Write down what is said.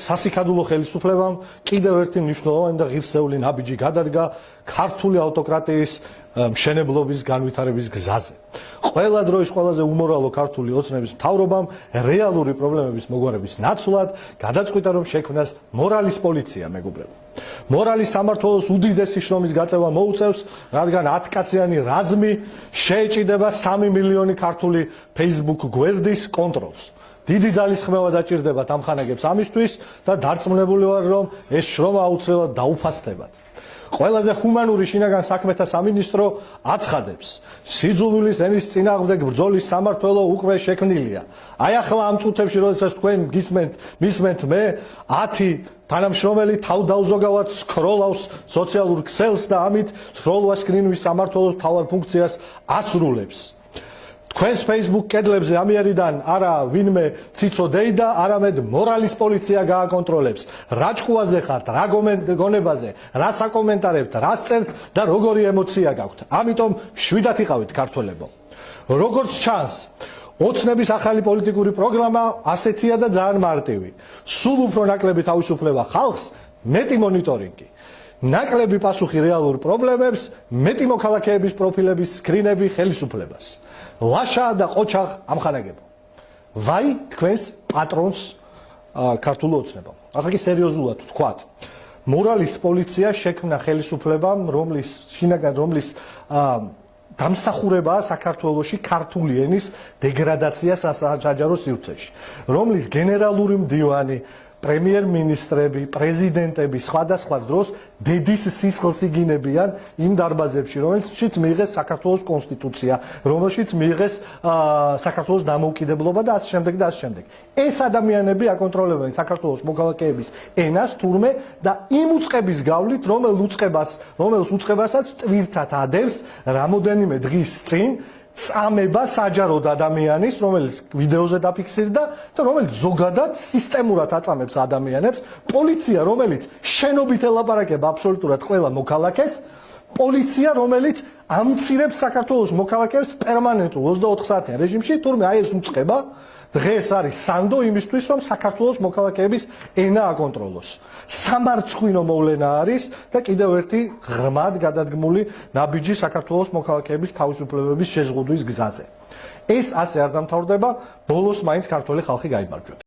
სასიკადულო ხელისუფლებამ კიდევ ერთი მნიშვნელოვანი და ღირსეული ნაბიჯი გადადგა ქართული ავტოკრატიის მშენებლობის განვითარების გზაზე. ყველა დროის ყველაზე უმორალო ქართული ოცნების მთავრობამ რეალური პრობლემების მოგვარების ნაცვლად გადაწყვიტა, რომ შექმნას მორალის პოლიცია, მეგობრებო. მორალის სამმართველოს უდიდესი შრომის გაწევა მოუწევს, რადგან 10 კაციანი რაზმი შეეჭიდება 3 მილიონი ქართული Facebook გვერდის კონტროლს. დიდი ძალის ხმევა დაჭირდებათ ამ ხანაგებს ამისთვის და დარწმუნებული ვარ, რომ ეს შრომა აუცილებლად დაუფასდებათ. ყველაზე ჰუმანური შინაგან საქმეთა სამინისტრო აცხადებს, სიძულვილის ენის წინააღმდეგ ბრძოლის სამმართველო უკვე შექმნილია. აი ახლა ამ წუთებში, როდესაც თქვენ მისმენთ მე 10 თანამშრომელი თავდაუზოგავად სკროლავს სოციალურ ქსელს და ამით სროლვასკრინვის სამმართველოს მთავარ ფუნქციას ასრულებს. თქვენს Facebook კედლებზე ამიერიდან არა ვინმე ციცოდეი და არამედ მორალის პოლიცია გააკონტროლებს. რა ჭკუაზე ხართ, რა გონებაზე, რა საკომენტარებთ, რა წერთ და როგორი ემოცია გაქვთ. ამიტომ შვიდათ იყავით ქართველებო. როგორც ჩანს, ოცნების ახალი პოლიტიკური პროგრამა ასეთია და ძალიან მარტივი. სულ უფრო ნაკლები თავისუფლება ხალხს, მეტი მონიტორინგი. ნაკლები პასუხი რეალურ პრობლემებს, მეტი მოქალაქეების პროფილების სკრინები ხელისუფლებას. ლაშა და ყოჩაღ ამხანაგებო. ვაი თქვენს პატრონს ქართულ ოცნებამ. ახლა კი სერიოზულად ვთქვათ. მორალის პოლიცია შექმნა ხელისუფლებამ, რომლის დამსახურებაა საქართველოში ქართული ენის დეგრადაცია საჯარო სივრცეში, რომლის გენერალური მდივანი, პრემიერ-მინისტრები, პრეზიდენტები სხვადასხვა დროს დედის სისხლს იგინებიან იმ დარბაზებში, რომელშიც მიიღეს საქართველოს კონსტიტუცია, რომელშიც მიიღეს საქართველოს დამოუკიდებლობა და ასე შემდეგ და ასე შემდეგ. ეს ადამიანები აკონტროლებენ საქართველოს მოქალაქეების ენას, თურმე და იმ უწყების გავლით, რომელს უწყებასაც ტვირთად ადევს რამოდენიმე დღის წინ წამება საჯაროდ ადამიანის, რომელიც ვიდეოზე დაფიქსირდა და რომელიც ზოგადად სისტემურად აწამებს ადამიანებს, პოლიცია, რომელიც შენობით ელაპარაკება აბსოლუტურად ყველა მოქალაქეს, პოლიცია, რომელიც ამცირებს საქართველოს მოქალაქეებს პერმანენტულ 24 საათიან რეჟიმში, თურმე აი ეს უწყება დღეს არის სანდო იმისთვის, რომ საქართველოს მოქალაქეების ენა აკონტროლოს. სამარცხვინო მოვლენა არის და კიდევ ერთი ღრმად გადადგმული ნაბიჯი საქართველოს მოქალაქეების თავისუფლებების შეზღუდვის გზაზე. ეს ასე არ დამთავრდება, ბოლოს მაინც ქართველი ხალხი გაიმარჯვებს.